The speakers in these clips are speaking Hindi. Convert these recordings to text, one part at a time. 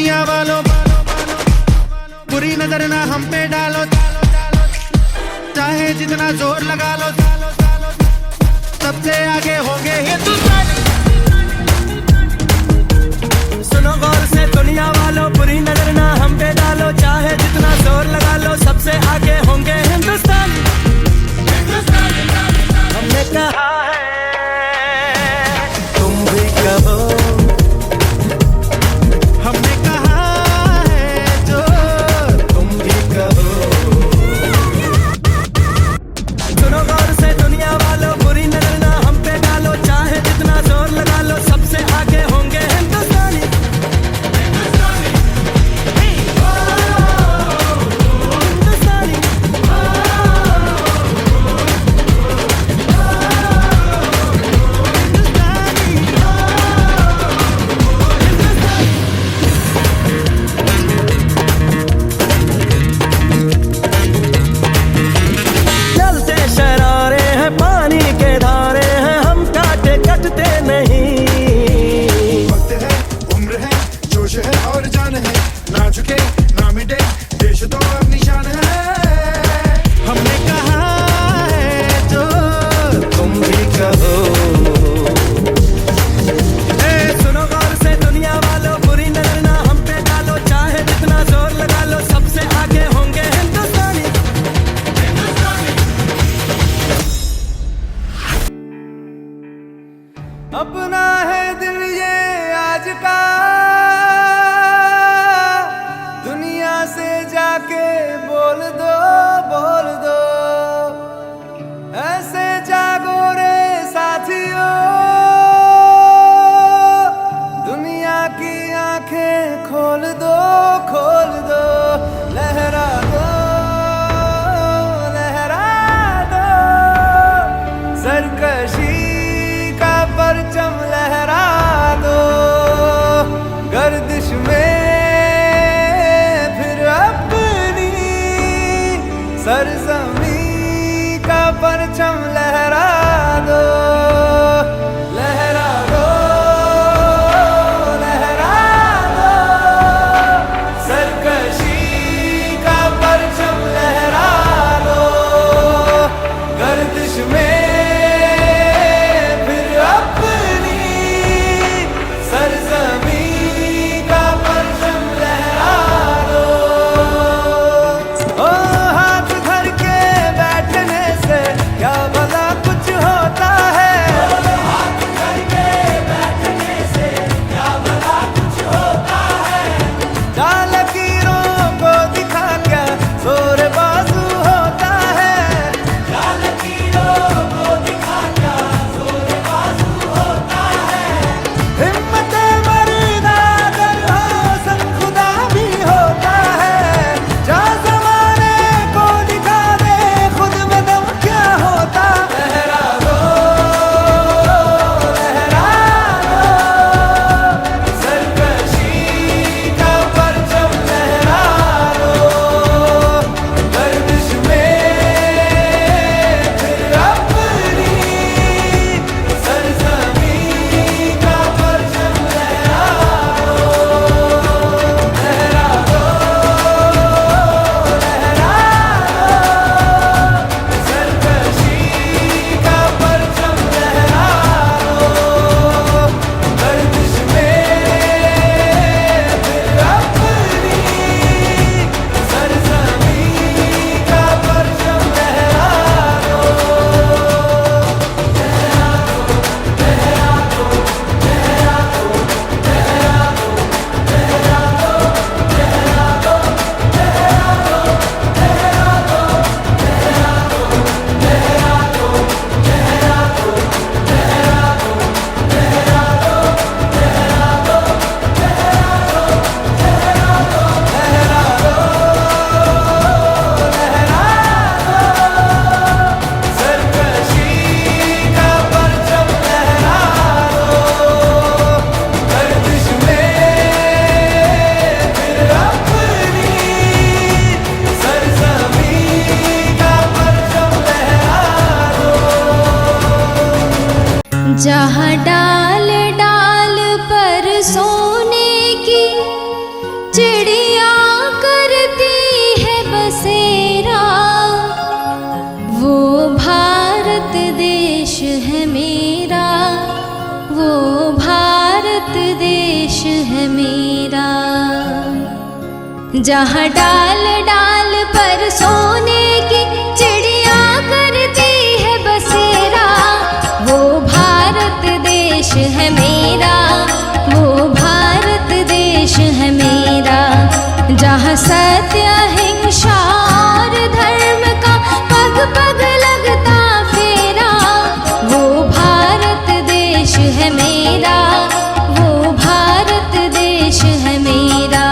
दुनिया वालों बुरी नजर ना हम पे डालो, चाहे जितना जोर लगा लो, सबसे आगे होंगे हिंदुस्तानी। सुनो गौर से दुनिया वालों, बुरी नजर ना हम पे डालो, चाहे जितना जोर लगा लो, सबसे आगे होंगे हिंदुस्तानी। हमने कहा है तुम भी कहो, हमने कहा है जो तुम भी कहो। सुनो गौर से दुनिया वालों, बुरी नजर ना हम पे डालो, चाहे जितना जोर लगा लो, सबसे आगे होंगे हिंदुस्तानी। चलते शरारे हैं, पानी के धारे हैं, हम काटे कटते नहीं। वक्त है, उम्र है, जोश है और जान है, ना झुके ना मिटे, देश तो अब निशान है। हमने कहा है जो तुम भी कहो। सुनो गौर से दुनिया वालों, बुरी नजर ना हम पे डालो, चाहे जितना जोर लगा लो, सबसे आगे होंगे हिंदुस्तानी। अपना है दिल ये आज का, दुनिया से जाके बोल दो, बोल दो, ऐसे जागो रे साथियों, दुनिया की आंखें खोल दो, खोल दो, लहरा दो, लहरा दो, सरकशी का परचम लहरा दो, गर्दिश में फिर अपनी सरजमी का परचम लहरा दो, लहरा दो, लहरा दो, सरकशी का परचम लहरा दो, गर्दिश में जहाँ डाल डाल पर सोने की वो भारत देश है मेरा, जहाँ डाल डाल पर सोने की चिड़िया करती है बसेरा। वो भारत देश है मेरा, वो भारत देश है मेरा, जहाँ सत्य अहिंसा और धर्म का पग पग लगता फेरा। वो भारत देश है मेरा, वो भारत देश है मेरा।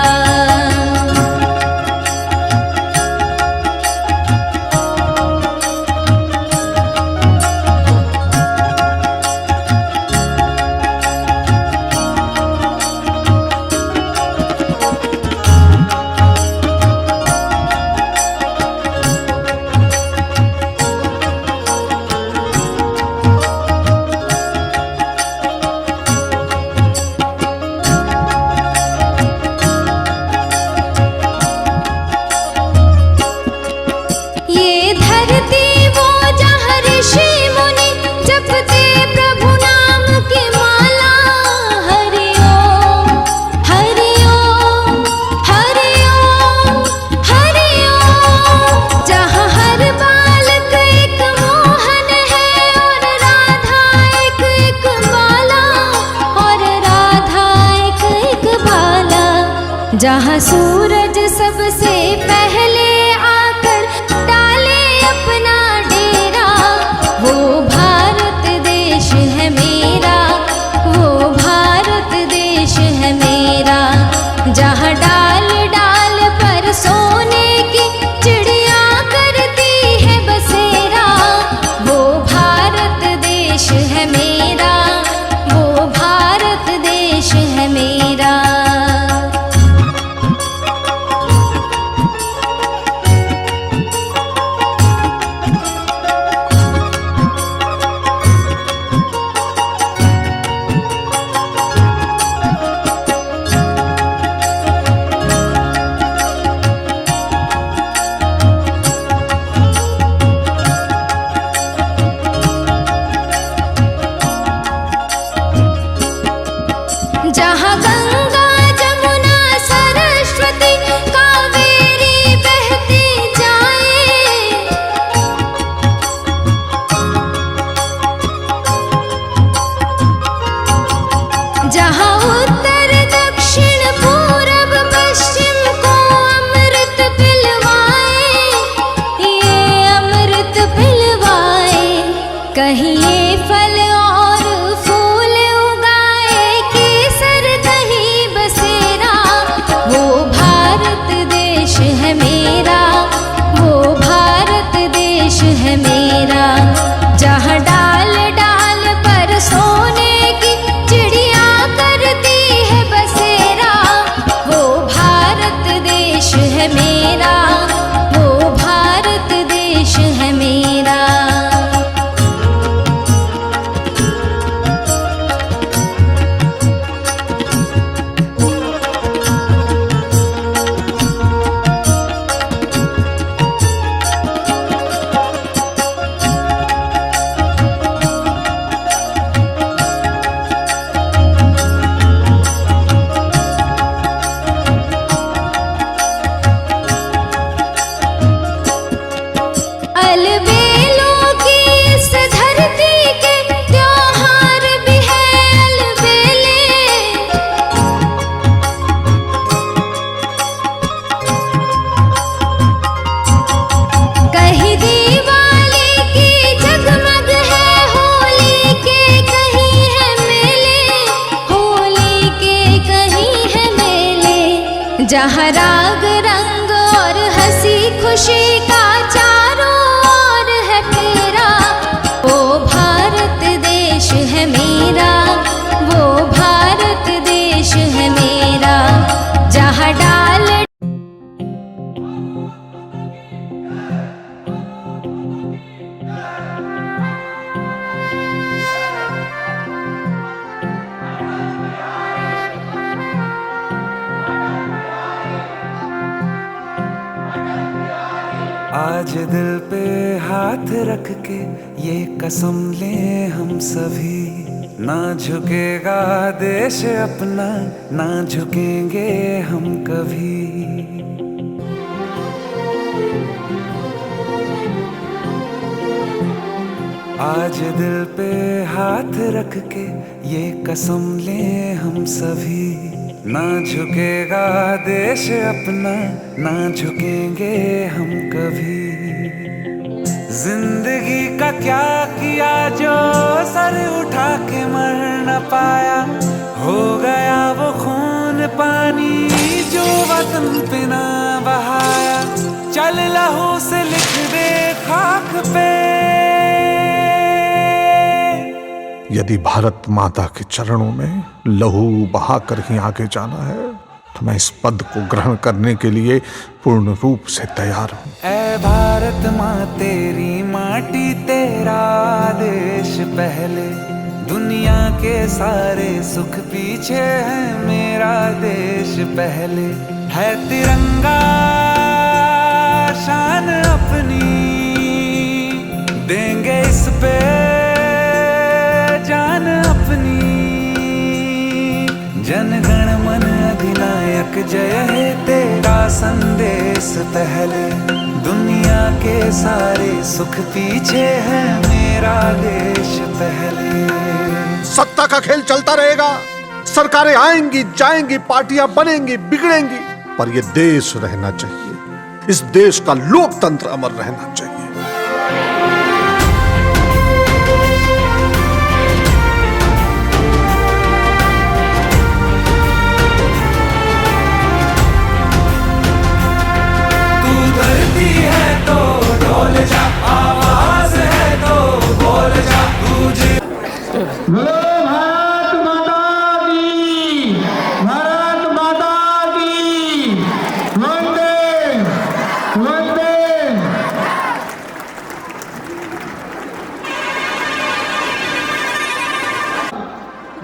ये धरती वो जहाँ ऋषि मुनि जपते प्रभु नाम की माला। हरि ओम हरि ओम हरि ओम हरि ओम। जहाँ हर बालक एक मोहन है और राधा एक बाला, और राधा एक बाला। जहाँ सूरज सबसे पहले आकर डाले अपना डेरा। वो भारत देश है मेरा, वो भारत देश है मेरा, जहाँ डाल डाल पर सोने की चिड़िया करती है बसेरा। वो भारत देश है मेरा, वो भारत देश है मेरा। जहाँ गंगा जमुना सरस्वती कावेरी बहती जाए। जहाँ उत्तर दक्षिण पूरब पश्चिम को अमृत पिलवाए, ये अमृत पिलवाए। कहीं ये फल और फूल उगाए, केसर कहीं बसेरा। वो भारत देश है मेरा, वो भारत देश है मेरा, जहाँ डाल डाल पर सोने की चिड़िया करती है बसेरा। वो भारत देश है मेरा, वो भारत देश है मेरा। अलबेलों की इस धरती के त्योहार भी है अलबेले। कहीं दिवाली की जगमग है होली के कहीं है मेले, होली के कहीं है मेले। जहाँ राग रंग और हंसी खुशी का चारों ओर है फेरा। वो भारत देश है मेरा, वो भारत देश है मेरा, जहाँ डाल आज दिल पे हाथ रख के ये कसम ले हम सभी, ना झुकेगा देश अपना, ना झुकेंगे हम कभी। आज दिल पे हाथ रख के ये कसम ले हम सभी, ना झुकेगा देश अपना, ना झुकेंगे हम कभी। जिंदगी का क्या किया जो सर उठा के मर न पाया, हो गया वो खून पानी जो वतन पे ना बहाया। चल लहू से लिख दे खाक पे। यदि भारत माता के चरणों में लहू बहाकर ही आगे जाना है तो मैं इस पद को ग्रहण करने के लिए पूर्ण रूप से तैयार हूँ। ऐ भारत माँ तेरी माटी तेरा देश पहले, दुनिया के सारे सुख पीछे है मेरा देश पहले। है तिरंगा शान अपनी, देंगे इस पे जान अपनी। जनगण मन अधिनायक जय हे तेरा संदेश पहले, दुनिया के सारे सुख पीछे है मेरा देश पहले। सत्ता का खेल चलता रहेगा, सरकारें आएंगी जाएंगी, पार्टियां बनेंगी बिगड़ेंगी, पर ये देश रहना चाहिए। इस देश का लोकतंत्र अमर रहना चाहिए।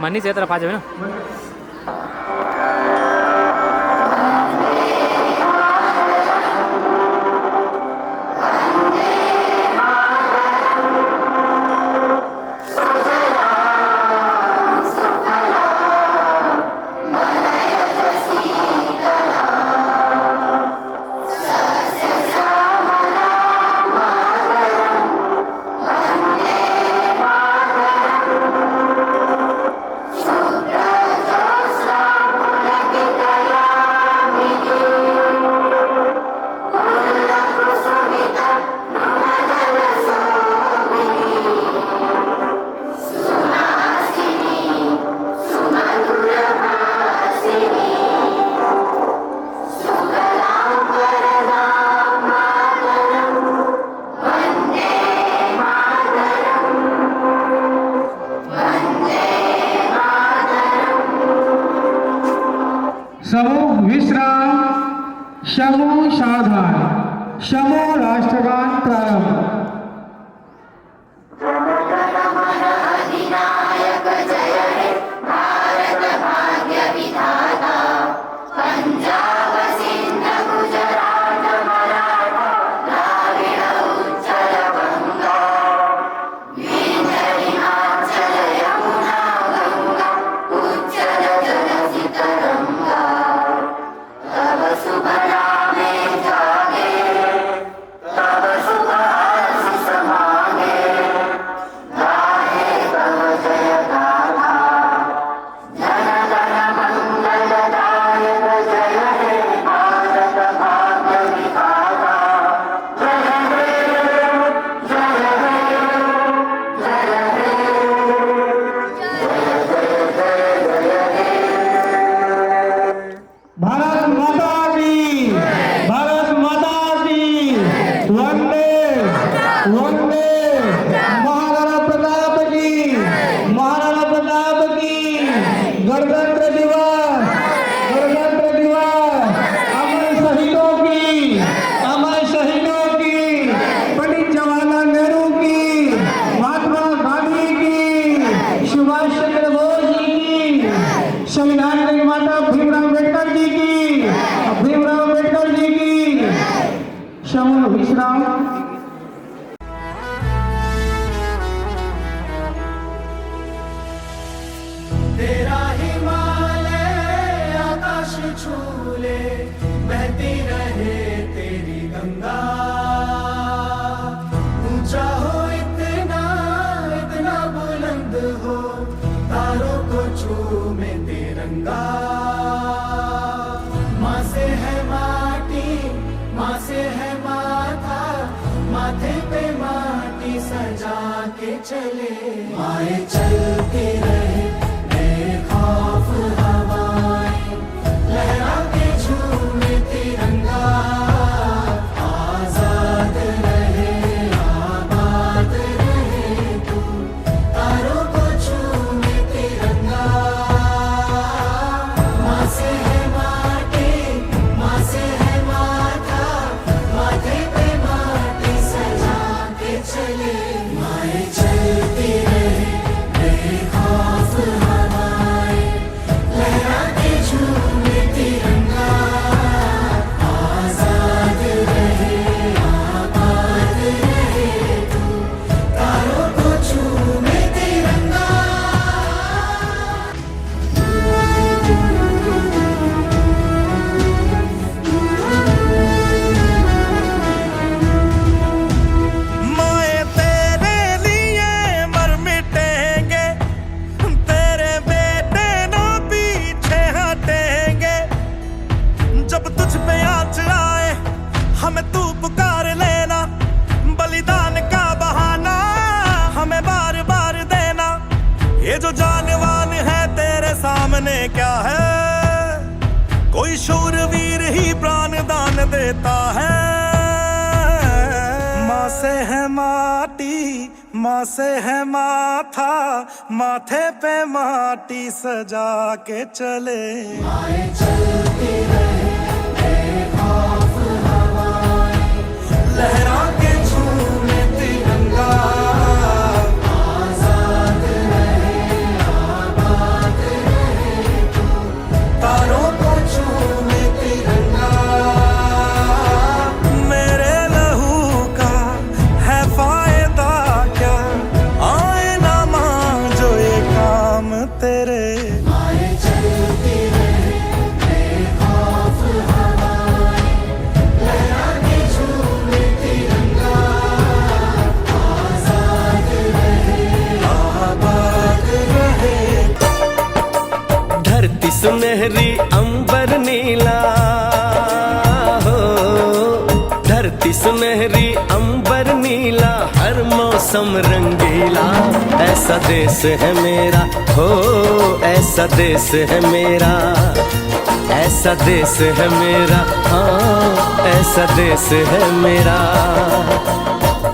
मनी से तरफ आ जाओ ना। समूह विश्राम, समूह सावधान, समूह राष्ट्रगान प्रारंभ। गणतंत्र दिवस, गणतंत्र दिवस, अमर शहीदों की, पंडित जवाहरलाल नेहरू की, महात्मा गांधी की, सुभाष चंद्र बोस जी की, संविधान निर्माता भीमराव अम्बेडकर जी की, समूह विश्राम। झूमे तिरंगा। माँ से है माटी, माँ से है माथा, माथे पे माटी सजा के चले। माए चलती रहे बेखौफ हवाएं, लहरा के झूमे तिरंगा। आजाद रहे आबाद रहे तू, तारों को झूमे तिरंगा। माँ से है माटी, माँ से है माथा, माथे पे माटी सजा के चले। माए चलती रहे बेखौफ हवाएं, लहरा के झूमे तिरंगा। आजाद रहे आबाद रहे तू, तारों को झूमे तिरंगा। माए तेरे लिए मर मिटेंगे, तेरे बेटे ना पीछे हटेंगे। जब तुझ पे आँच आए हमें तू पुकार लेना, बलिदान का बहाना हमें बार बार देना। ये जो जानवान है तेरे सामने क्या है, कोई शूरवीर ही प्राण दान देता है। माँ से है माटी, माँ से है माथा, माथे पे माटी सजा के चले। माए चलती रहे बेखौफ हवाएं, लहरा के झूमे तिरंगा। आजाद रहे आबाद रहे तू, तारों को झूमे तिरंगा। मेरे लहू का है फायदा क्या, आए ना मां जो ये काम तेरे। माए चलती रहे बेखौफ हवाएं, लहरा के झूमे तिरंगा। आजाद रहे आबाद रहे। धरती सुनहरी अंबर नीला हो, धरती सुनहरी अंबर नीला, हर मौसम रंगीला। ऐसा देश है मेरा हो, ऐसा देश है मेरा, ऐसा देश है मेरा, हाँ ऐसा देश है मेरा।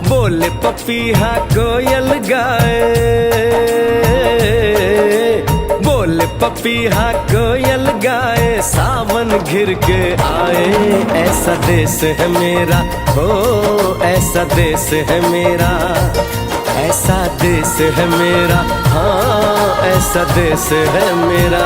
बोले पपीहा कोयल गाए, बोले पपीहा कोयल गाए, सावन घिर के आए। ऐसा देश है मेरा हो, ऐसा देश है मेरा, ऐसा देश है मेरा, हाँ ऐसा देश है मेरा।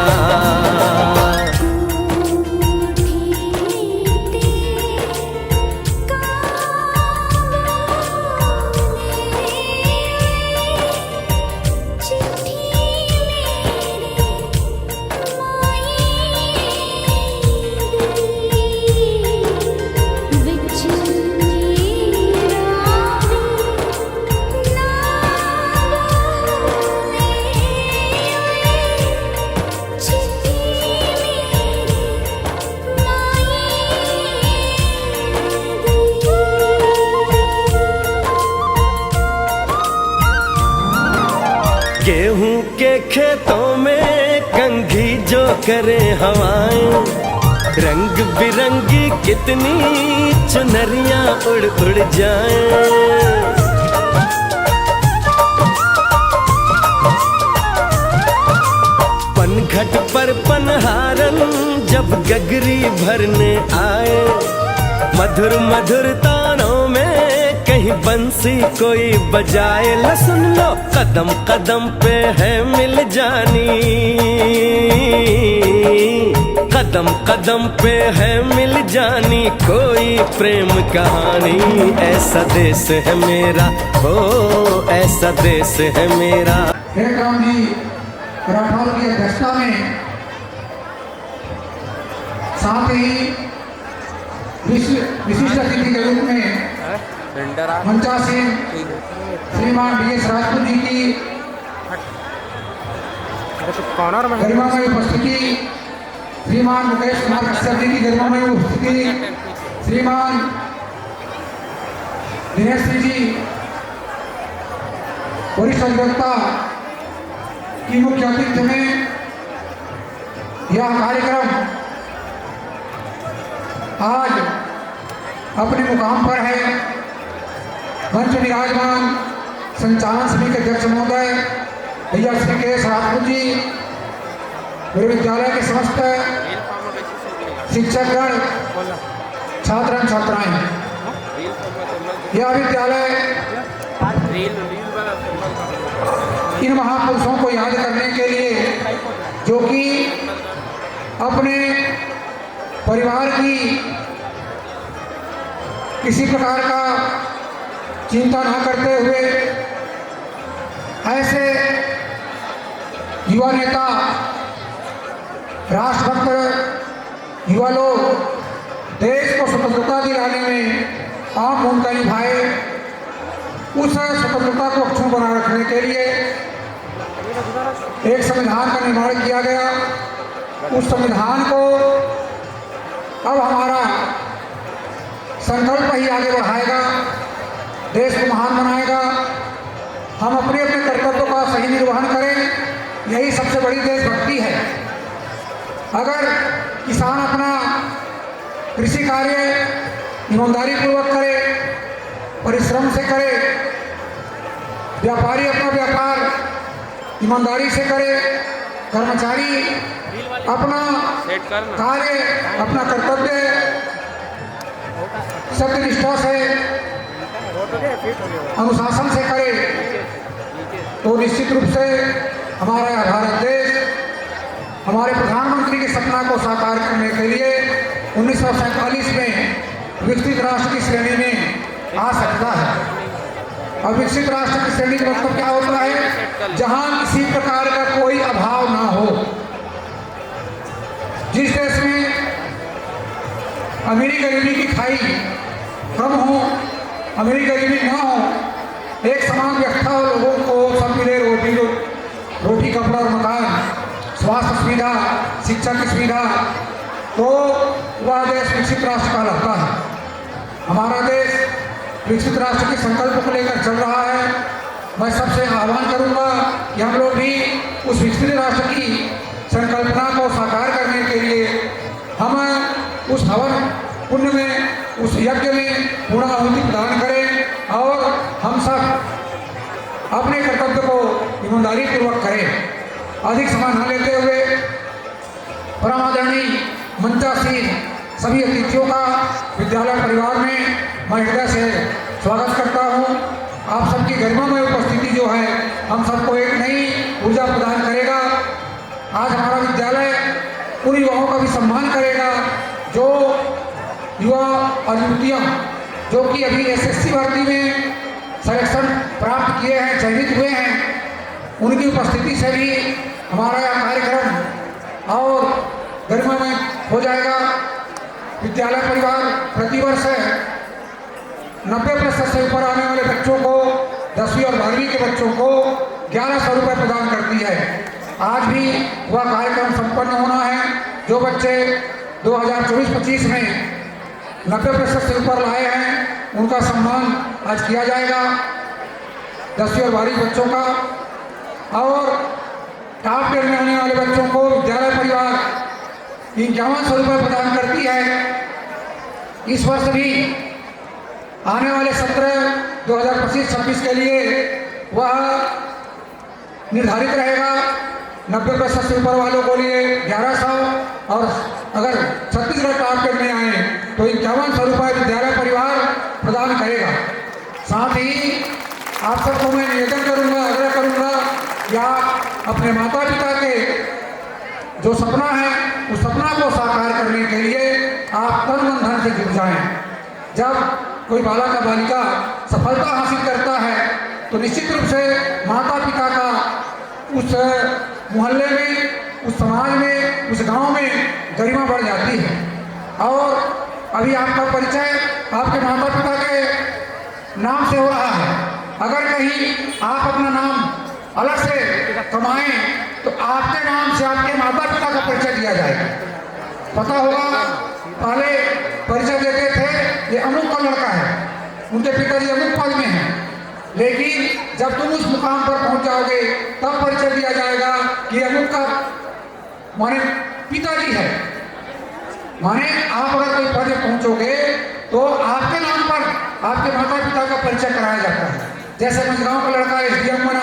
गेहूं के खेतों में कंघी जो करे हवाएं, रंग बिरंगी कितनी चुनरियां उड़ उड़ जाएं। पनघट पर पनहारन जब गगरी भरने आए, मधुर मधुर तानों में कहीं बंसी कोई बजाए। ला सुन लो कदम कदम पे है मिल जानी, कदम कदम पे है मिल जानी कोई प्रेम कहानी। ऐसा देश है मेरा हो, ऐसा देश है मेरा। हेमराम जी राठौर की अध्यक्षता में, साथ ही विशिष्ट अतिथि के रूप में मंचासीन श्रीमान DS राजपूत जी की गरिमामय उपस्थिति श्रीमान मुकेश कुमार कश्यप जी की गरिमामय उपस्थिति, श्रीमान दिनेश सिंह जी वरिष्ठ अधिवक्ता की मुख्य आतिथ्य में यह कार्यक्रम आज अपने मुकाम पर है। मंच विराजमान संचालन समिति के अध्यक्ष महोदय भैया श्री के राजपूत जी, मेरे विद्यालय के समस्त शिक्षकगण, छात्र एवं छात्राएं, यह विद्यालय इन महापुरुषों को याद करने के लिए जो कि अपने परिवार की किसी प्रकार का चिंता न करते हुए ऐसे युवा नेता, राष्ट्रभक्त युवा लोग देश को स्वतंत्रता दिलाने में अहम भूमिका निभाए। उस स्वतंत्रता को अक्षुण्ण बनाए रखने के लिए एक संविधान का निर्माण किया गया। उस संविधान को अब हमारा संकल्प ही आगे बढ़ाएगा, देश को महान बनाएगा। हम अपने अपने कर्तव्यों का सही निर्वहन करें, यही सबसे बड़ी देशभक्ति है। अगर किसान अपना कृषि कार्य ईमानदारी पूर्वक करे, परिश्रम से करे, व्यापारी अपना व्यापार ईमानदारी से करे, कर्मचारी अपना कार्य, अपना कर्तव्य सत्यनिष्ठा से, अनुशासन से करे, तो निश्चित रूप से हमारा भारत देश हमारे प्रधानमंत्री के सपना को साकार करने के लिए 1947 में विकसित राष्ट्र की श्रेणी में आ सकता है। अब विकसित राष्ट्र की श्रेणी का मतलब क्या होता है? जहां किसी प्रकार का कोई अभाव ना हो। जिस देश में अमीरी गरीबी की खाई कम हो, अमीरी गरीबी ना हो, एक समान व्यवस्था हो, लोगों को सब मिले, रोटी कपड़ा और मकान, स्वास्थ्य सुविधा, शिक्षा की सुविधा, तो वह देश विकसित राष्ट्र कहलाता है। हमारा देश विकसित राष्ट्र के संकल्प को लेकर चल रहा है। मैं सबसे आह्वान करूंगा कि हम लोग भी उस विकसित राष्ट्र की संकल्पना को साकार करने के लिए हम उस हवन पुण्य में, उस यज्ञ में पूर्ण आहुति प्रदान करें और हम सब अपने कर्तव्य को ईमानदारी पूर्वक करें। अधिक समय न लेते हुए परम आदरणीय मंचासीन सभी अतिथियों का विद्यालय परिवार में मैं हृदय से स्वागत करता हूं। आप सबकी गरिमामय उपस्थिति जो है हम सबको एक नई ऊर्जा प्रदान करेगा। आज हमारा विद्यालय उन युवाओं का भी सम्मान करेगा जो युवा और युवतियाँ जो कि अभी SSC भर्ती में सिलेक्शन प्राप्त किए हैं, चयनित हुए हैं, उनकी उपस्थिति से भी हमारा यह कार्यक्रम और गरिमामय हो जाएगा। विद्यालय परिवार प्रतिवर्ष 90% से ऊपर आने वाले बच्चों को, 10वीं और 12वीं के बच्चों को 1100 रुपये प्रदान करती है। आज भी वह कार्यक्रम संपन्न होना है। जो बच्चे 2024-25 में 90% से ऊपर लाए हैं उनका सम्मान आज किया जाएगा, 10वीं और 12वीं बच्चों का। और टॉप 10 में आने वाले बच्चों को विद्यालय परिवार 5100 रुपये प्रदान करती है। इस वर्ष भी आने वाले सत्र 2025-26 के लिए वह निर्धारित रहेगा। 90% से ऊपर वालों को लिए 1100 और अगर छत्तीसगढ़ टॉप 10 में आए तो 5100 रुपये विद्यालय परिवार प्रदान करेगा। साथ ही आप सबको मैं निवेदन करूंगा, आग्रह करूंगा कि आप अपने माता पिता के जो सपना है उस सपना को साकार करने के लिए आप तन मन धन से जुट जाएं। जब कोई बालक या बालिका सफलता हासिल करता है तो निश्चित रूप से माता पिता का उस मोहल्ले में, उस समाज में, उस गांव में गरिमा बढ़ जाती है। और अभी आपका परिचय आपके माता पिता के नाम से हो रहा है। अगर कहीं आप अपना नाम अलग से कमाएं तो आपके नाम से आपके माता पिता का परिचय दिया जाएगा। पता होगा पहले परिचय देते थे ये अमुक का लड़का है, उनके पिताजी अमुक पद में हैं, लेकिन जब तुम उस मुकाम पर पहुंच जाओगे तब परिचय दिया जाएगा कि अमुक का माने पिताजी है। माने आप अगर कोई पद में पहुंचोगे तो आपके नाम पर आपके माता पिता का परिचय कराया जाता है। जैसे मझगांव का लड़का एसडीएम बना,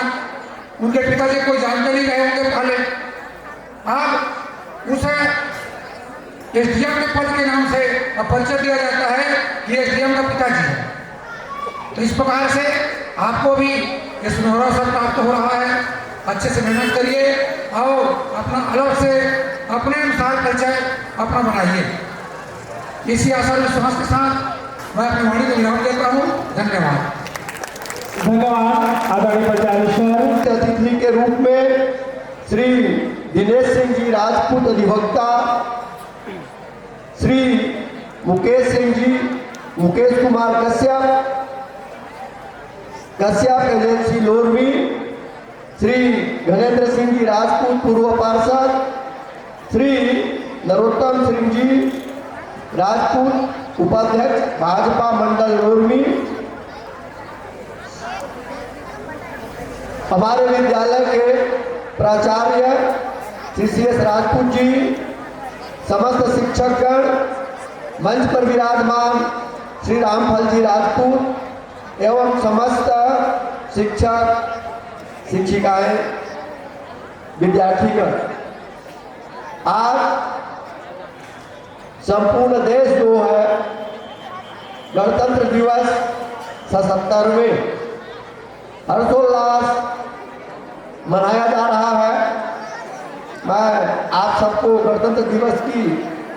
उनके पिताजी कोई जानते नहीं रहे होंगे पहले, अब उसे एसडीएम के पद के नाम से अब परिचय दिया जाता है कि एसडीएम का पिताजी है। तो इस प्रकार से आपको भी ये सुनहरा अवसर प्राप्त हो रहा है। अच्छे से मेहनत करिए और अपना अलग से अपने अनुसार परिचय अपना बनाइए। इसी आशा विश्वास के साथ मैं अपनी वाणी को विराम देता हूँ। धन्यवाद। धन्यवाद आदरणीय प्रचार अतिथि के रूप में श्री दिनेश सिंह जी राजपूत अधिवक्ता, श्री मुकेश सिंह जी, मुकेश कुमार कश्यप एजेंसी लोरवी, श्री घनेन्द्र सिंह जी राजपूत पूर्व पार्षद, श्री नरोत्तम सिंह जी राजपूत उपाध्यक्ष भाजपा मंडल लोरवी, हमारे विद्यालय के प्राचार्य श्री CS राजपूत जी, समस्त शिक्षकगण, मंच पर विराजमान श्री रामफल जी राजपूत एवं समस्त शिक्षक शिक्षिकाएं, विद्यार्थीगण, आज संपूर्ण देश जो है गणतंत्र दिवस 77वें हर्षोल्लास मनाया जा रहा है। मैं आप सबको गणतंत्र दिवस की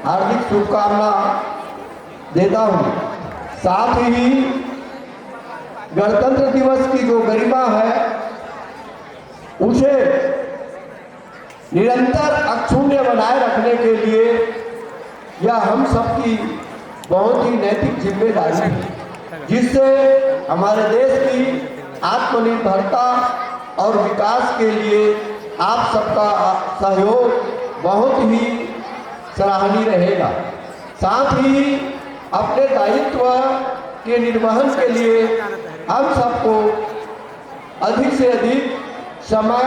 हार्दिक शुभकामना देता हूँ। साथ ही गणतंत्र दिवस की जो गरिमा है उसे निरंतर अक्षुण्य बनाए रखने के लिए यह हम सबकी बहुत ही नैतिक जिम्मेदारी है, जिससे हमारे देश की आत्मनिर्भरता और विकास के लिए आप सबका सहयोग बहुत ही सराहनीय रहेगा। साथ ही अपने दायित्व के निर्वहन के लिए हम सबको अधिक से अधिक समय,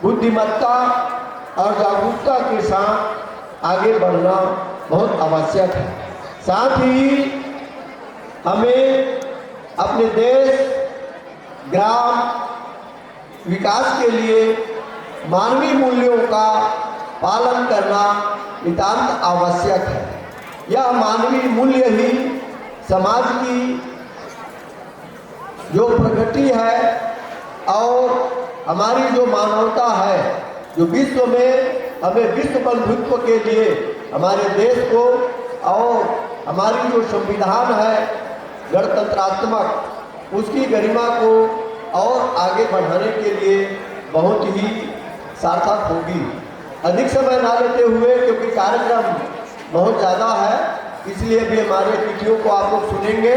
बुद्धिमत्ता और जागरूकता के साथ आगे बढ़ना बहुत आवश्यक है। साथ ही हमें अपने देश, ग्राम विकास के लिए मानवीय मूल्यों का पालन करना नितांत आवश्यक है। यह मानवीय मूल्य ही समाज की जो प्रगति है और हमारी जो मानवता है, जो विश्व में हमें विश्व बंधुत्व के लिए हमारे देश को और हमारी जो संविधान है गणतंत्रात्मक, उसकी गरिमा को और आगे बढ़ाने के लिए बहुत ही सार्थक होगी। अधिक समय ना लेते हुए, क्योंकि कार्यक्रम बहुत ज़्यादा है, इसलिए भी हमारे अतिथियों को आप लोग सुनेंगे।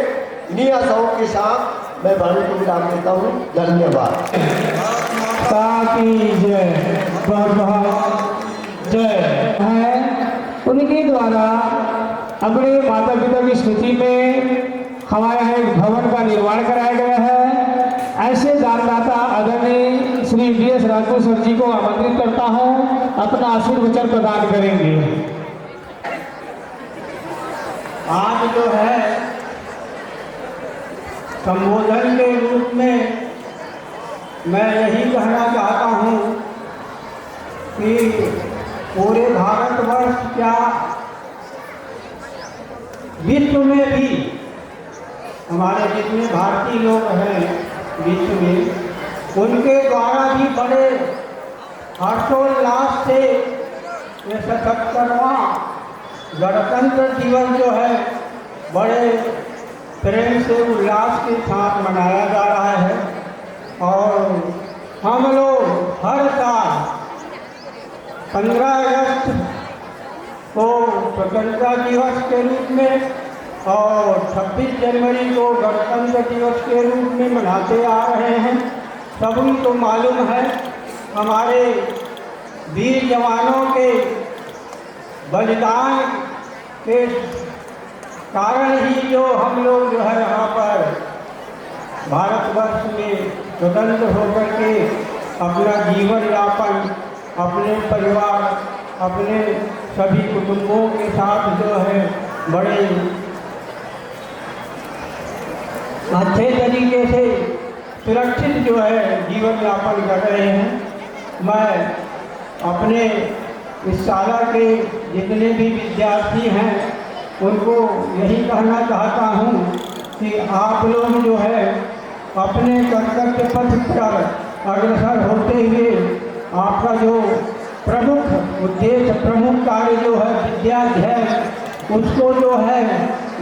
इन्हीं आशाओं के साथ मैं वाणी को विराम देता हूँ। धन्यवाद। जय, बहुत जय है। उनके द्वारा अपने माता पिता की स्मृति में हमारे यहाँ एक भवन का निर्माण कराया गया है। ऐसे दानदाता आदरणीय श्री DS राजपूत सर जी को आमंत्रित करता हूँ, अपना आशीर्वचन प्रदान करेंगे। आज जो है संबोधन के रूप में मैं यही कहना चाहता हूँ कि पूरे भारतवर्ष क्या विश्व में भी हमारे जितने भारतीय लोग हैं विश्व में, उनके द्वारा भी बड़े हर्षोल्लास से ये 77वां गणतंत्र दिवस जो है बड़े प्रेम से उल्लास के साथ मनाया जा रहा है। और हम लोग हर साल 15 अगस्त को स्वतंत्रता दिवस के रूप में और 26 जनवरी को गणतंत्र दिवस के रूप में मनाते आ रहे हैं। सभी को मालूम है हमारे वीर जवानों के बलिदान के कारण ही जो हम लोग जो है यहाँ पर भारतवर्ष में स्वतंत्र होकर के अपना जीवन यापन अपने परिवार अपने सभी कुटुंबों के साथ जो है बड़े अच्छे तरीके से सुरक्षित जो है जीवन यापन कर रहे हैं। मैं अपने इस शाला के जितने भी विद्यार्थी हैं उनको यही कहना चाहता हूँ कि आप लोग जो है अपने कर्तव्य पथ पर अग्रसर होते हुए आपका जो प्रमुख उद्देश्य प्रमुख कार्य जो है विद्याध्ययन उसको जो है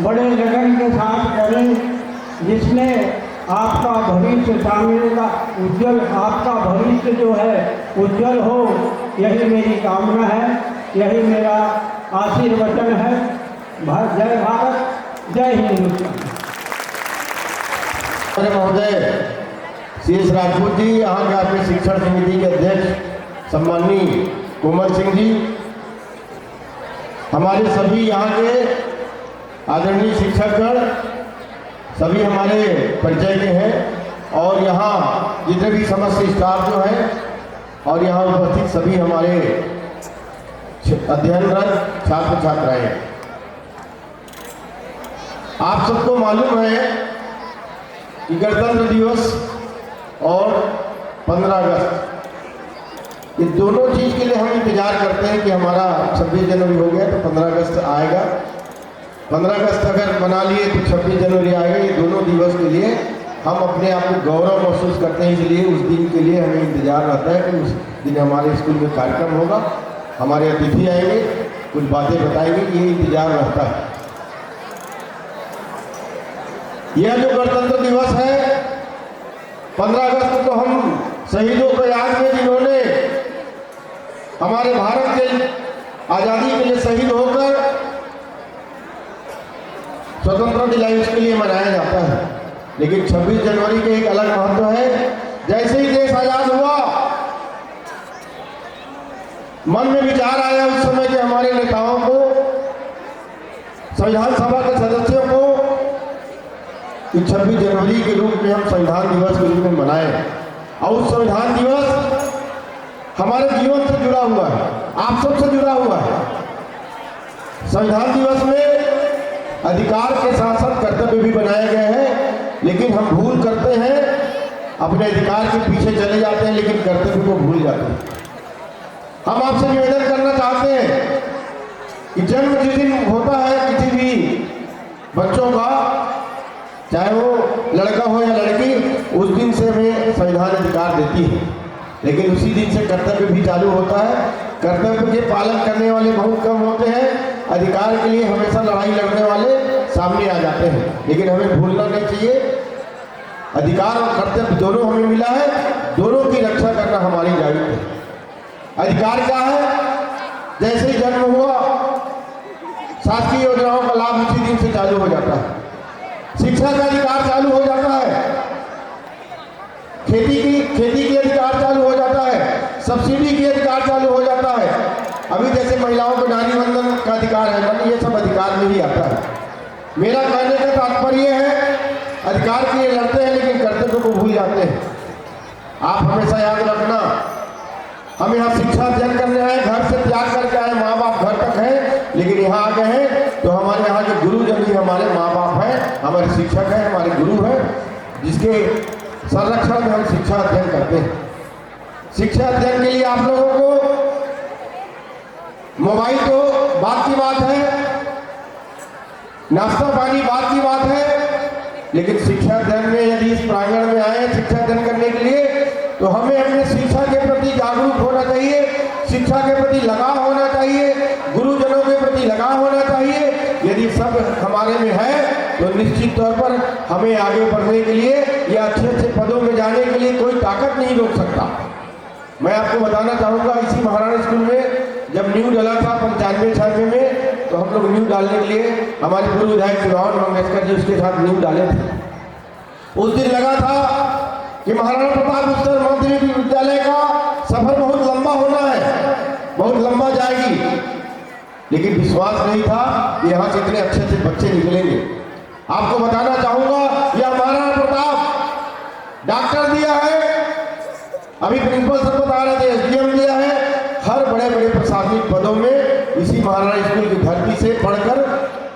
बड़े लगन के साथ करें, जिसमें आपका भविष्य शामिल का उज्जवल आपका भविष्य जो है उज्जवल हो, यही मेरी कामना है, यही मेरा आशीर्वचन है। जय भारत, जय हिंदुस्तान। महोदय CS राजपूत जी, यहाँ के आपके शिक्षण समिति के अध्यक्ष सम्माननीय कोमल सिंह जी, हमारे सभी यहाँ के आदरणीय शिक्षकगण, सभी हमारे परिचय के हैं और यहाँ जितने भी समस्त स्टाफ जो है और यहाँ उपस्थित सभी हमारे अध्ययनरत छात्र छात्राएं हैं। आप सबको मालूम है कि गणतंत्र दिवस और 15 अगस्त ये दोनों चीज़ के लिए हम इंतजार करते हैं कि हमारा 26 जनवरी हो गया तो 15 अगस्त आएगा, 15 अगस्त अगर बना लिए तो 26 जनवरी आएगा। ये दोनों दिवस के लिए हम अपने आप को गौरव महसूस करते हैं, इसलिए उस दिन के लिए हमें इंतजार रहता है कि उस दिन हमारे स्कूल में कार्यक्रम होगा, हमारे अतिथि आएंगे, कुछ बातें बताएंगे, ये इंतजार रहता है। यह जो गणतंत्र दिवस है 15 अगस्त को हम शहीदों को याद में जिन्होंने हमारे भारत के आज़ादी के लिए शहीद होकर स्वतंत्रता दिलाई उसके लिए मनाया जाता है। लेकिन 26 जनवरी के एक अलग महत्व है। जैसे ही देश आजाद हुआ मन में विचार आया उस समय के हमारे नेताओं को, संविधान सभा के सदस्यों को कि 26 जनवरी के रूप में हम संविधान दिवस के रूप में मनाएं। और उस संविधान दिवस हमारे जीवन से जुड़ा हुआ है, आप सबसे जुड़ा हुआ है। संविधान दिवस में अधिकार के साथ साथ कर्तव्य भी बनाए गए हैं, लेकिन हम भूल करते हैं, अपने अधिकार के पीछे चले जाते हैं लेकिन कर्तव्य को भूल जाते हैं। हम आपसे निवेदन करना चाहते हैं कि जन्म जिस दिन होता है किसी भी बच्चों का, चाहे वो लड़का हो या लड़की, उस दिन से हमें संविधान अधिकार देती है, लेकिन उसी दिन से कर्तव्य भी चालू होता है। कर्तव्य के पालन करने वाले बहुत कम होते हैं, अधिकार के लिए हमेशा लड़ाई लड़ने वाले सामने आ जाते हैं। लेकिन हमें भूलना नहीं चाहिए, अधिकार और कर्तव्य दोनों हमें मिला है, दोनों की रक्षा करना हमारी दायित्व है। अधिकार क्या है? जैसे ही जन्म हुआ शासकीय योजनाओं का लाभ उसी दिन से चालू हो जाता है, शिक्षा का अधिकार चालू हो जाता है, खेती की अधिकार चालू हो जाता है, सब्सिडी की अधिकार चालू हो जाता है। अभी जैसे महिलाओं को नारी बंधन का अधिकार है, मतलब ये सब अधिकार में ही आता है। मेरा कहने का तात्पर्य है, अधिकार के लिए लड़ते हैं लेकिन कर्तव्य को भूल जाते हैं। आप हमेशा याद रखना, हम यहाँ शिक्षा अध्ययन करने आए, घर से त्याग करके आए, माँ बाप घर तक है, लेकिन यहाँ आ गए हैं तो हमारे यहाँ के गुरुजन ही हमारे माँ बाप हैं, हमारे शिक्षक हैं, हमारे गुरु हैं, जिसके संरक्षण में हम शिक्षा अध्ययन करते हैं। शिक्षा अध्ययन के लिए आप लोगों को मोबाइल तो बात की बात है, नाश्ता पानी बात की बात है, लेकिन शिक्षा अध्ययन में यदि इस प्रांगण में आए शिक्षा अध्ययन करने के लिए, तो हमें अपने शिक्षा के प्रति जागरूक होना चाहिए, शिक्षा के प्रति लगाव होना चाहिए, गुरुजनों के प्रति लगाव होना चाहिए। यदि सब हमारे में है तो निश्चित तौर पर हमें आगे बढ़ने के लिए या अच्छे अच्छे पदों में जाने के लिए कोई ताकत नहीं रोक सकता। मैं आपको बताना चाहूँगा, इसी महाराणा स्कूल में जब न्यू डला था 95-96 में, तो हम लोग न्यू डालने के लिए हमारे पूर्व विधायक शिवान मंगेशकर जी उसके साथ न्यू डाले थे। उस दिन लगा था कि महाराणा प्रताप उत्तर माध्यमिक विद्यालय का सफर बहुत लंबा होना है, बहुत लंबा जाएगी, लेकिन विश्वास नहीं था कि यहाँ से इतने अच्छे अच्छे बच्चे निकलेंगे। आपको बताना चाहूंगा, यह महाराणा प्रताप डॉक्टर दिया है, अभी प्रिंसिपल सर बता रहे थे, एसडीएम दिया है, हर बड़े बड़े प्रशासनिक पदों में इसी महाराणा स्कूल की धरती से पढ़कर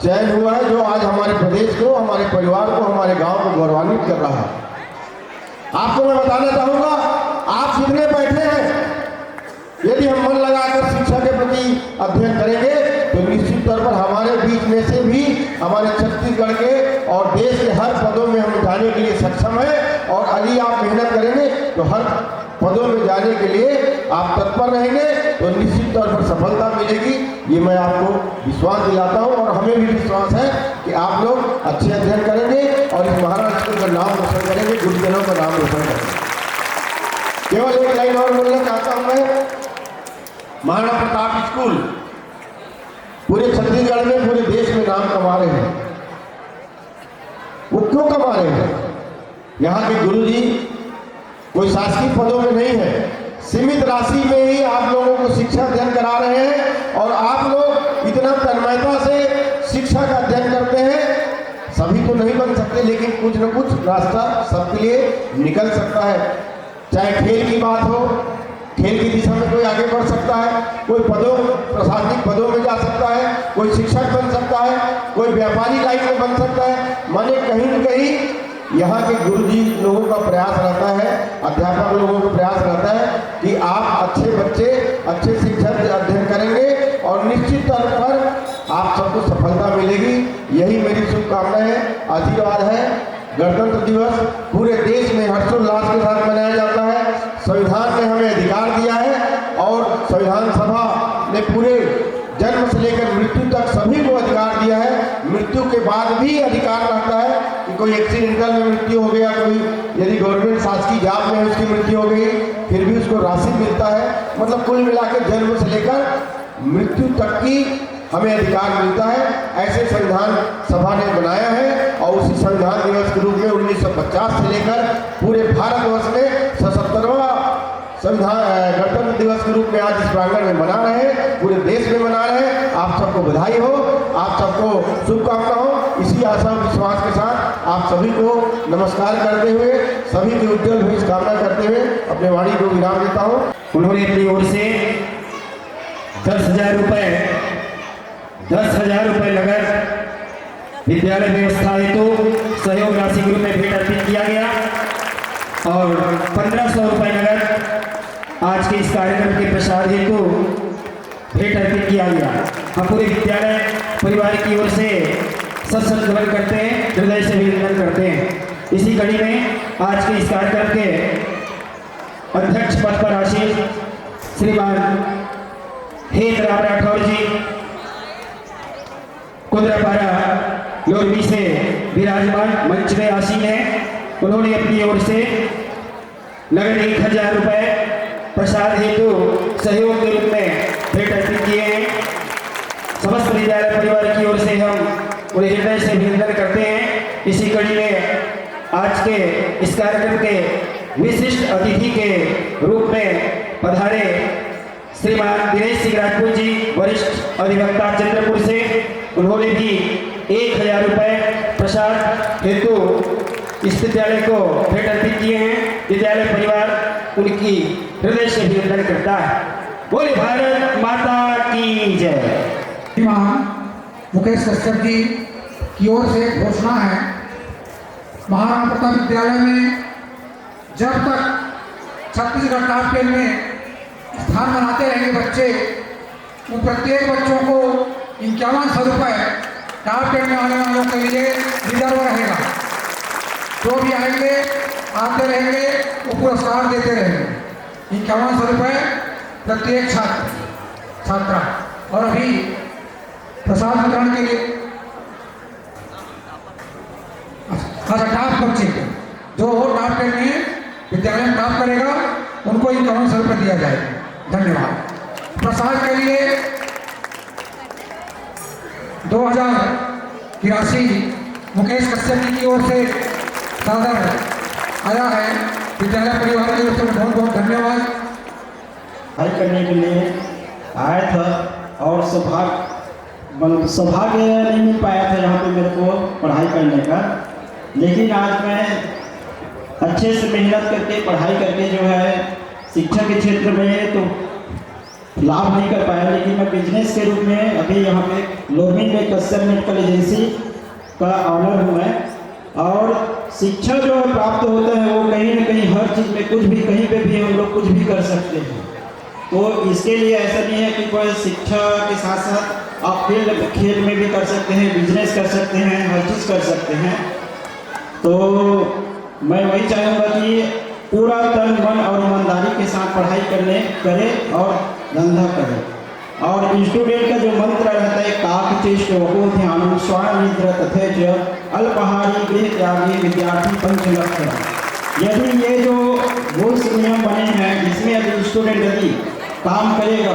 चयन हुआ है, जो आज हमारे प्रदेश को, हमारे परिवार को, हमारे गांव को गौरवान्वित कर रहा है। आपको मैं बताना चाहूंगा, आप जितने बैठे हैं, यदि हम मन लगाकर शिक्षा के प्रति अध्ययन करेंगे तो निश्चित तौर पर हमारे बीच में से भी हमारे छत्तीसगढ़ के और देश के हर पदों में हम जाने के लिए सक्षम है। और यदि आप मेहनत करेंगे तो हर पदों में जाने के लिए आप तत्पर रहेंगे तो निश्चित तौर पर सफलता मिलेगी, ये मैं आपको विश्वास दिलाता हूँ। और हमें भी विश्वास है कि आप लोग अच्छे अध्ययन करेंगे और इस महाराणा स्कूल का नाम रोशन करेंगे, गुरुजनों का नाम रोशन करेंगे। केवल एक लाइन और बोलना चाहता हूँ मैं, महाराणा प्रताप स्कूल पूरे छत्तीसगढ़ में, पूरे देश में नाम कमा रहे हैं। वो क्यों कमा रहे हैं? यहाँ के गुरुजी कोई शासकीय पदों में नहीं है, सीमित राशि में ही आप लोगों को शिक्षा अध्ययन करा रहे हैं और आप लोग इतना तन्मयता से शिक्षा का अध्ययन करते हैं। सभी तो नहीं बन सकते, लेकिन कुछ न कुछ रास्ता सबके लिए निकल सकता है। चाहे खेल की बात हो, खेल की दिशा में कोई आगे बढ़ सकता है, कोई प्रशासनिक पदों में जा सकता है, कोई शिक्षक बन सकता है, कोई व्यापारी लाइन में बन सकता है। माने कहीं न कहीं यहाँ के गुरुजी लोगों का प्रयास रहता है, अध्यापक लोगों का प्रयास रहता है कि आप अच्छे बच्चे, अच्छे शिक्षक अध्ययन करेंगे और निश्चित तौर पर आप सबको सफलता मिलेगी। यही मेरी शुभकामना है, आशीर्वाद है। गणतंत्र दिवस पूरे देश में हर्षोल्लास के साथ मनाया जाता है। संविधान ने हमें अधिकार दिया है और संविधान सभा ने पूरे जन्म से लेकर मृत्यु तक सभी को अधिकार दिया है। मृत्यु के बाद भी अधिकार रहता है कि कोई एक्सीडेंटल में मृत्यु हो गया, कोई यदि गवर्नमेंट शासकीय जॉब में उसकी मृत्यु हो गई, फिर भी उसको राशि मिलता है। मतलब कुल मिलाकर जन्म से लेकर मृत्यु तक की हमें अधिकार मिलता है। ऐसे संविधान सभा ने बनाया है और उसी संविधान दिवस के रूप में 1950 से लेकर पूरे भारतवर्ष में 77वां संविधान गणतंत्र दिवस के रूप में आज इस प्रांगण में मना रहे हैं, पूरे देश में मना रहे हैं। आप सबको बधाई हो, आप सबको शुभकामना हो। इसी आशा और विश्वास के साथ आप सभी को नमस्कार करते हुए, सभी की उज्जवल भविष्य कामना करते हुए अपने वाणी को विराम देता हूँ। उन्होंने अपनी ओर से 10,000 रुपये नगद विद्यालय व्यवस्था हेतु सहयोग राशि के रूप में भेंट अर्पित किया गया और 1,500 रुपये नगद आज के इस कार्यक्रम के प्रसाद हेतु भेंट अर्पित किया गया। हम पूरे विद्यालय परिवार की ओर से सत नमन करते हैं, हृदय से अभिनंदन करते हैं। इसी कड़ी में आज के इस कार्यक्रम के अध्यक्ष पद पर आसीन श्रीमान हेत राम राठौर जी कुंद्रापारा लोरवी से विराजमान मंच में आसीन है। उन्होंने अपनी ओर से नगद 1,000 रुपये प्रसाद हेतु सहयोग के रूप में भेंट अर्पित किए हैं। समस्त विद्यालय परिवार की ओर से हम उन्हें हृदय से अभिनंदन करते हैं। इसी कड़ी में आज के इस कार्यक्रम के विशिष्ट अतिथि के रूप में पधारे श्रीमान दिनेश सिंह राजपूत जी, वरिष्ठ अधिवक्ता चंद्रपुर से, उन्होंने भी 1,000 रुपये प्रसाद हेतु इस विद्यालय को भेंट अर्पित किए हैं। विद्यालय परिवार उनकी हृदय से अभिनंदन करता है। बोले भारत माता की जय। मुकेश कश्यप जी की ओर से घोषणा है, महाराणा प्रताप विद्यालय में जब तक छत्तीसगढ़ टॉप 10 में स्थान बनाते रहेंगे बच्चे, उन प्रत्येक बच्चों को 5100 रुपये टॉप 10 में आने वालों के लिए रिजर्व रहेगा। जो भी आएंगे, आते रहेंगे, वो पुरस्कार देते रहेंगे। 5100 रुपये प्रत्येक छात्रा। और अभी प्रसाद वितरण के लिए टॉप बच्चे जो टॉप 10 में विद्यालय में टॉप करेगा उनको 5100 रुपये दिया जाएगा। धन्यवाद। प्रसाद के लिए 2,000 की राशि मुकेश कश्यप जी की ओर से सादर आया है। विद्यालय परिवार की ओर से बहुत बहुत धन्यवाद। पढ़ाई करने के लिए आया था और सौभाग्य नहीं मिल पाया था यहाँ पे मेरे को पढ़ाई करने का, लेकिन आज मैं अच्छे से मेहनत करके पढ़ाई करके जो है शिक्षा के क्षेत्र में तो लाभ नहीं कर पाया, लेकिन मैं बिजनेस के रूप में अभी यहाँ पे लोरमिन में कश्यप मेडिकल एजेंसी का ऑनर हूँ मैं। और शिक्षा जो है प्राप्त होता है वो कहीं ना कहीं हर चीज़ में कुछ भी कहीं पे भी हम लोग कुछ भी कर सकते हैं। तो इसके लिए ऐसा नहीं है कि कोई शिक्षा के साथ साथ आप फील्ड खेल में भी कर सकते हैं, बिजनेस कर सकते हैं, हर चीज़ कर सकते हैं। तो मैं वही चाहूँगा कि पूरा तन मन और ईमानदारी के साथ पढ़ाई करें और धंधा करें। और स्टूडेंट का जो मंत्र रहता है काक चेष्ट वको ध्यान स्वर्ण निद्र तथेच अल्पहारी गृह त्यागी विद्यार्थी पंचलक्ष। यदि ये जो रूल्स नियम बने हैं इसमें यदि स्टूडेंट यदि काम करेगा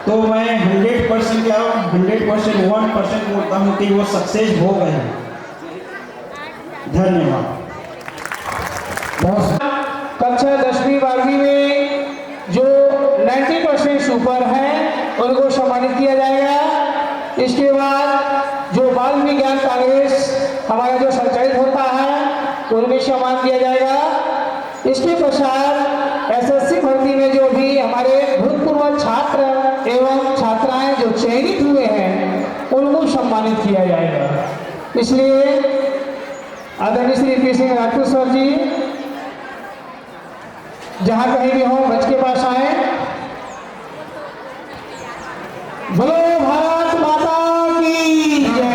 तो मैं 100% या 100% 1% बोलता हूँ कि वो सक्सेस हो गए। धन्यवाद। कक्षा 10वीं 12वीं में जो 90% सुपर हैं उनको सम्मानित किया जाएगा। इसके बाद जो बाल विज्ञान कांग्रेस हमारा जो संचालित होता है उनमें सम्मान दिया जाएगा। इसके पश्चात एसएससी भर्ती में जो भी हमारे भूतपूर्व छात्र एवं छात्राएं जो चयनित हुए हैं उनको सम्मानित किया जाएगा। इसलिए आदरणीय श्री पी सिंह राजपूत सर जी जहाँ कहीं भी हो मंच के पास आए। बोलो भारत माता की जय।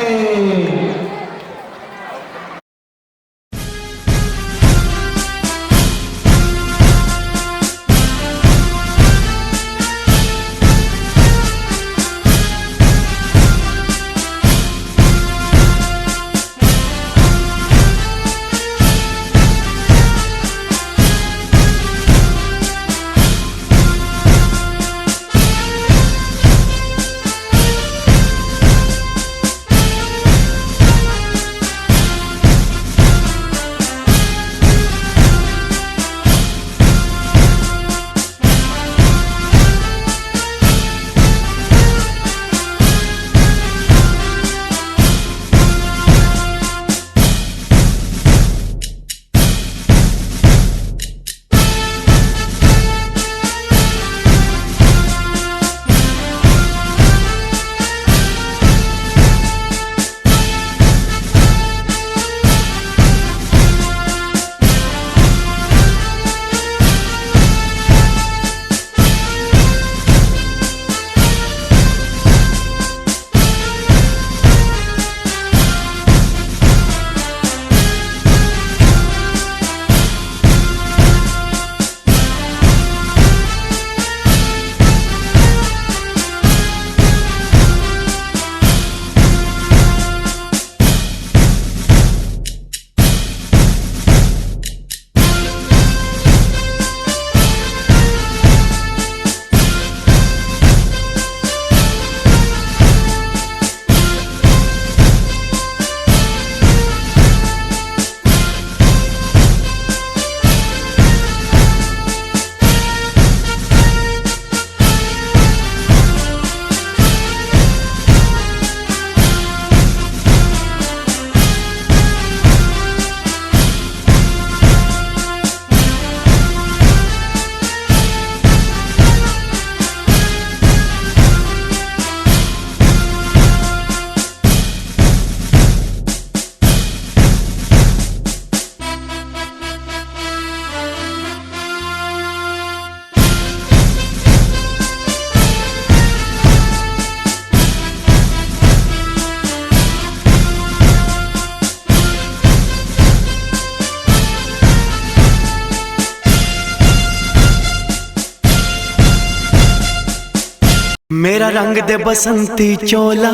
मेरा रंग दे बसंती चोला,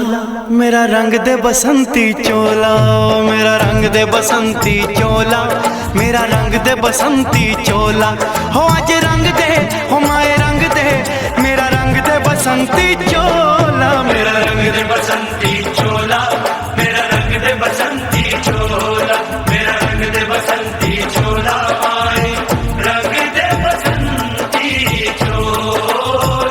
मेरा रंग दे बसंती चोला, मेरा रंग दे बसंती चोला, मेरा रंग दे बसंती चोला। हो आज रंग दे, हो माए रंग दे, मेरा रंग दे बसंती चोला, मेरा रंग दे बसंती चोला, मेरा रंग दे बसंती चोला, मेरा रंग दे बसंती चोला, माए रंग दे बसंती चोला।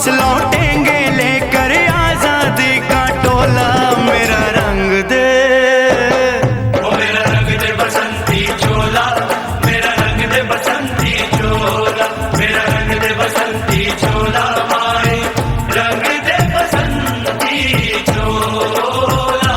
वापस लौटेंगे लेकर आजादी का टोला। मेरा रंग दे, ओ मेरा रंग दे बसंती चोला, मेरा रंग दे बसंती चोला, मेरा रंग दे बसंती चोला, माए रंग दे बसंती चोला।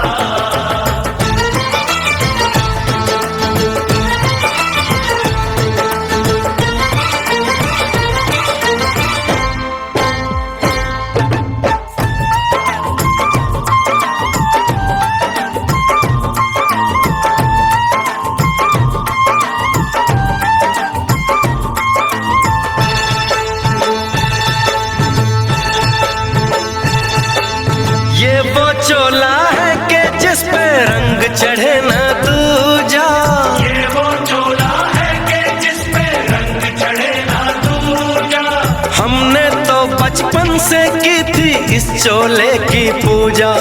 ये वो चोला है कि जिस पे रंग चढ़े ना दूजा, ये वो चोला है कि जिस पे रंग चढ़े ना दूजा। हमने तो बचपन से की थी इस चोले की पूजा,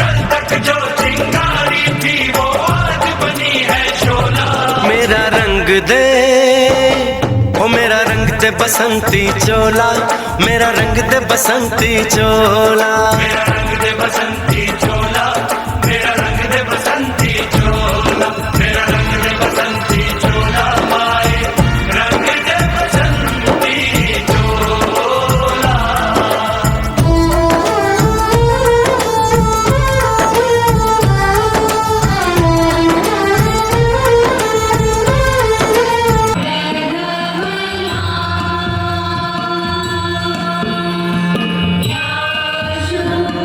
कल तक जो चिंगारी थी वो आज बनी है शोला। मेरा रंग दे, ओ मेरा रंग दे बसंती चोला, मेरा रंग दे बसंती चोला, मेरा रंग दे बसंती चोला, मेरा रंग दे बसंती चोला, मेरा रंग दे बसंती चोला, माए रंग दे बसंती चोला। शुभ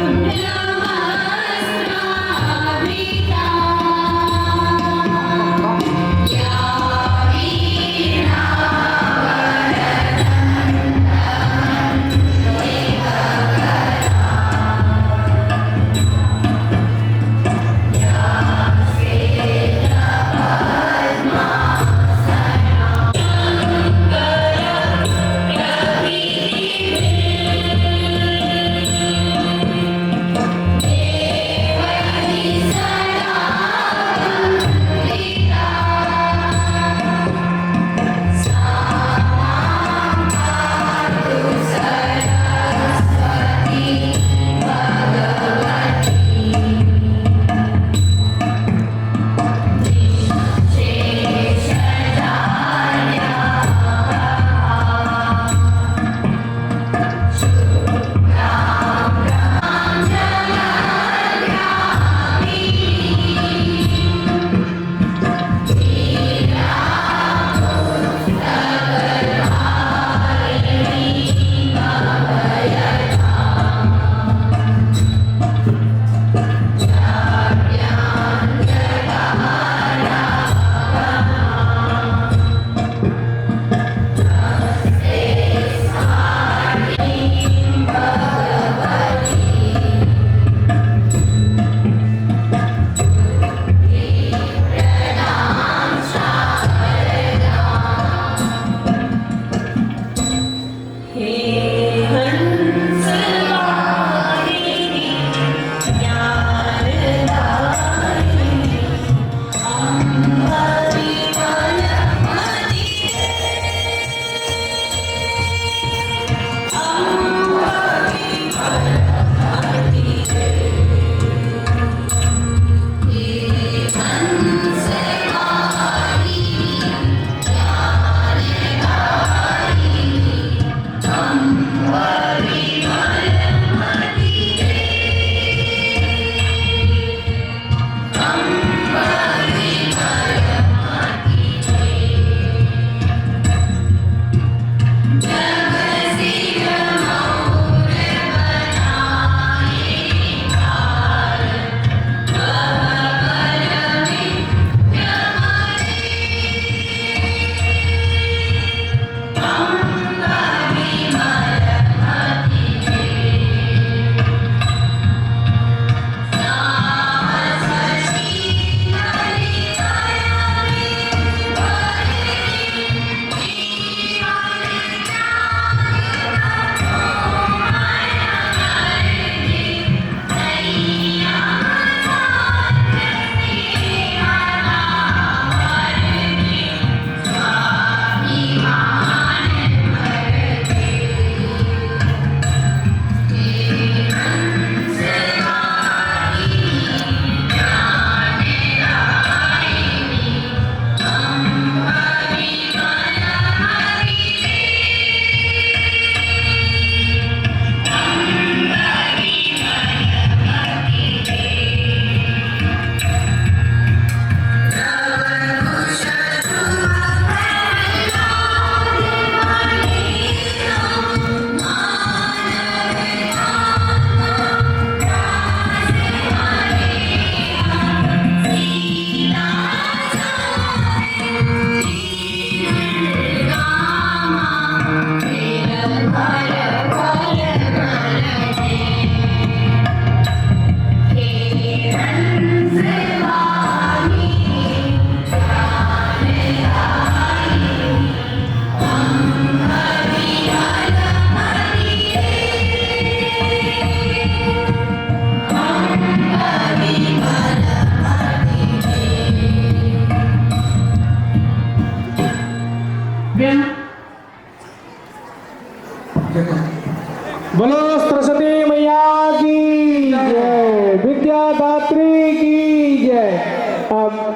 Yeah.